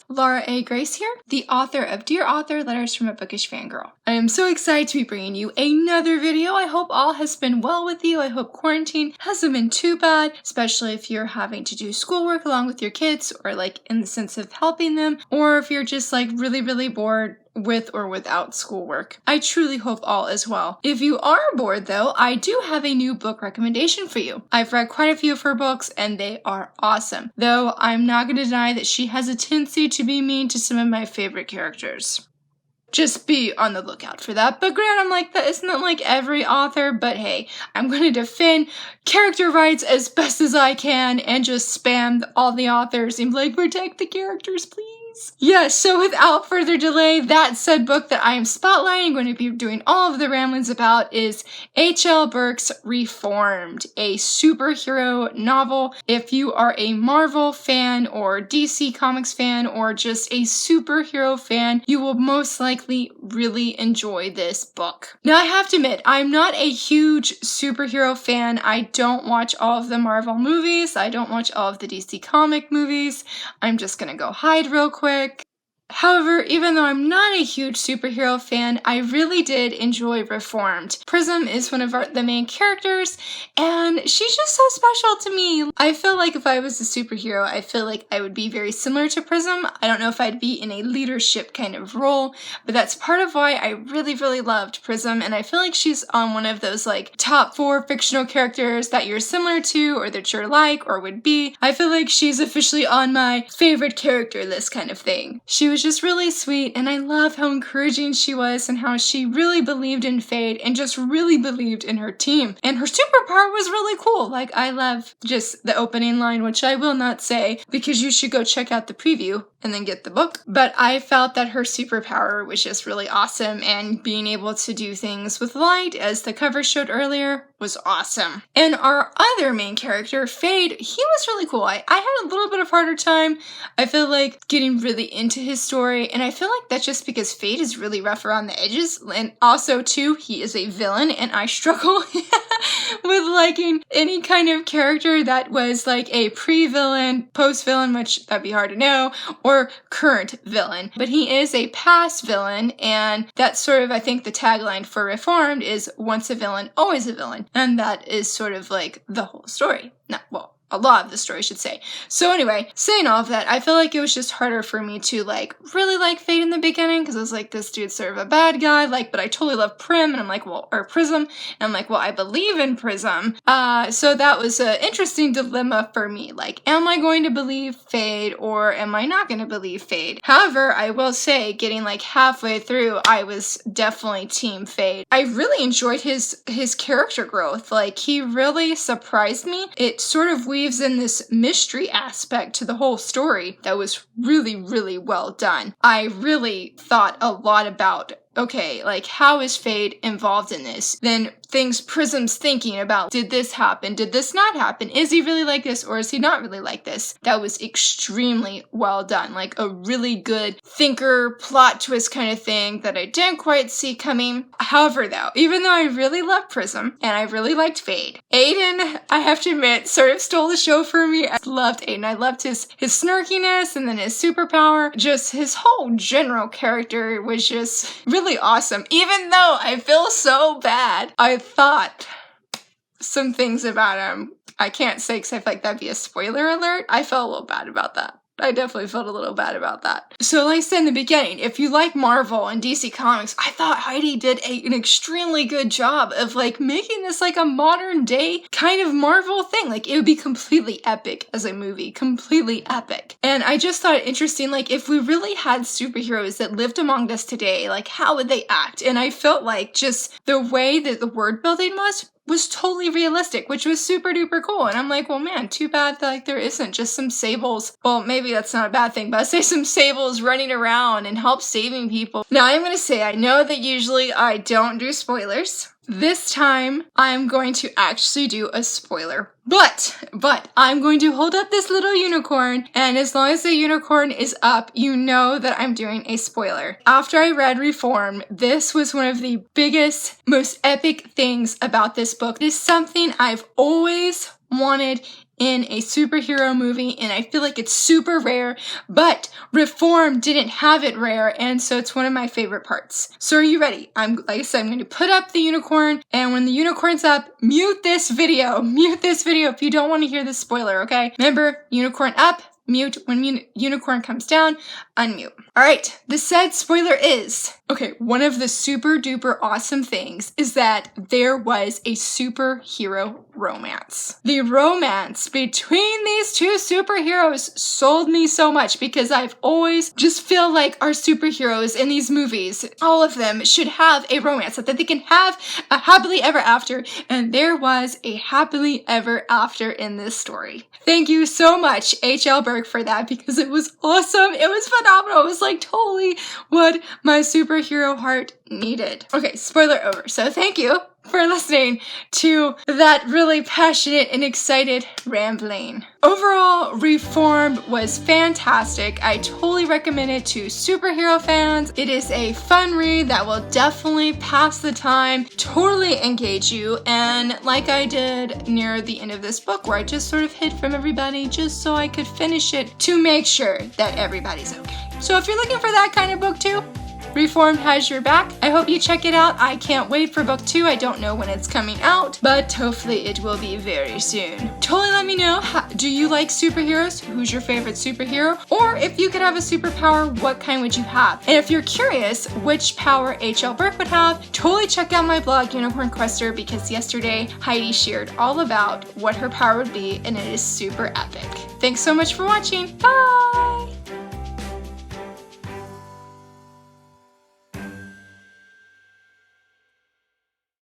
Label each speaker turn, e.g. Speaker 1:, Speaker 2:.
Speaker 1: Laura A. Grace here, the author of Dear Author, Letters from a Bookish Fangirl. I am so excited to be bringing you another video. I hope all has been well with you. I hope quarantine hasn't been too bad, especially if you're having to do schoolwork along with your kids, or like in the sense of helping them, or if you're just like really bored with or without schoolwork. I truly hope all is well. If you are bored though, I do have a new book recommendation for you. I've read quite a few of her books and they are awesome, though I'm not going to deny that she has a tendency to be mean to some of my favorite characters. Just be on the lookout for that. But granted, I'm like, that isn't like every author, but hey, I'm going to defend character rights as best as I can and just spam all the authors and be like, protect the characters, please. Yeah, so without further delay, that said book that I am spotlighting, going to be doing all of the ramblings about, is H.L. Burke's Reformed, a superhero novel. If you are a Marvel fan or DC Comics fan or just a superhero fan, you will most likely really enjoy this book. Now, I have to admit, I'm not a huge superhero fan. I don't watch all of the Marvel movies. I don't watch all of the DC comic movies. I'm just gonna go hide real quick. However, even though I'm not a huge superhero fan, I really did enjoy Reformed. Prism is one of the main characters, and she's just so special to me. I feel like if I was a superhero, I feel like I would be very similar to Prism. I don't know if I'd be in a leadership kind of role, but that's part of why I really loved Prism, and I feel like she's on one of those like top 4 fictional characters that you're similar to or that you're like or would be. I feel like she's officially on my favorite character list kind of thing. She was just really sweet, and I love how encouraging she was and how she really believed in fate and just really believed in her team. And her superpower was really cool. Like, I love just the opening line, which I will not say because you should go check out the preview and then get the book. But I felt that her superpower was just really awesome, and being able to do things with light, as the cover showed earlier, was awesome. And our other main character, Fade, he was really cool. I had a little bit of harder time, I feel like, getting really into his story, and I feel like that's just because Fade is really rough around the edges, and also too, he is a villain, and I struggle with liking any kind of character that was like a pre-villain, post-villain, which that'd be hard to know, or current villain. But he is a past villain, and that's sort of, I think, the tagline for Reformed is once a villain, always a villain. And that is sort of like the whole story. A lot of the story, I should say. So anyway, saying all of that, I feel like it was just harder for me to like really like Fate in the beginning, because I was like, this dude's sort of a bad guy, like, but I totally love Prim, and I'm like, well, or Prism, and I'm like, well, I believe in Prism. So that was an interesting dilemma for me. Like, am I going to believe Fate, or am I not going to believe Fate? However, I will say, getting like halfway through, I was definitely Team Fate. I really enjoyed his character growth. Like, he really surprised me. It sort of weaves in this mystery aspect to the whole story that was really well done. I really thought a lot about, okay, like, how is Fate involved in this? Then things Prism's thinking about, did this happen? Did this not happen? Is he really like this, or is he not really like this? That was extremely well done. Like, a really good thinker plot twist kind of thing that I didn't quite see coming. However, though, even though I really loved Prism and I really liked Fate, Aiden, I have to admit, sort of stole the show for me. I loved Aiden. I loved his snarkiness, and then his superpower. Just his whole general character was just really awesome. Even though I feel so bad, I thought some things about him. I can't say because I feel like that'd be a spoiler alert. I felt a little bad about that. I definitely felt a little bad about that. So like I said in the beginning, if you like Marvel and DC Comics, I thought Heidi did an extremely good job of like making this like a modern day kind of Marvel thing. Like, it would be completely epic as a movie, completely epic. And I just thought it interesting, like, if we really had superheroes that lived among us today, like, how would they act? And I felt like just the way that the word building was totally realistic, which was super duper cool. And I'm like, well, man, too bad that like there isn't just some sables. Well, maybe that's not a bad thing, but I say some sables running around and help saving people. Now, I'm going to say, I know that usually I don't do spoilers. This time, I'm going to actually do a spoiler. But I'm going to hold up this little unicorn, and as long as the unicorn is up, you know that I'm doing a spoiler. After I read Reform, this was one of the biggest, most epic things about this book. It is something I've always wanted in a superhero movie, and I feel like it's super rare, but Reform didn't have it rare, and so it's one of my favorite parts. So are you ready? Like I said, I'm going to put up the unicorn, and when the unicorn's up, mute this video. Mute this video if you don't want to hear the spoiler, okay? Remember, unicorn up, mute. When unicorn comes down, unmute. All right, the said spoiler is, okay, one of the super duper awesome things is that there was a superhero romance. The romance between these two superheroes sold me so much because I've always just feel like our superheroes in these movies, all of them should have a romance, that they can have a happily ever after, and there was a happily ever after in this story. Thank you so much, H.L. Burke, for that because it was awesome. It was phenomenal. It was like totally what my superhero heart needed. Okay, spoiler over. So thank you for listening to that really passionate and excited rambling. Overall, Reformed was fantastic. I totally recommend it to superhero fans. It is a fun read that will definitely pass the time, totally engage you, and like I did near the end of this book where I just sort of hid from everybody just so I could finish it to make sure that everybody's okay. So if you're looking for that kind of book too, Reformed has your back. I hope you check it out. I can't wait for book 2. I don't know when it's coming out, but hopefully it will be very soon. Totally let me know, do you like superheroes? Who's your favorite superhero? Or if you could have a superpower, what kind would you have? And if you're curious which power H.L. Burke would have, totally check out my blog, Unicorn Quester, because yesterday Heidi shared all about what her power would be, and it is super epic. Thanks so much for watching. Bye!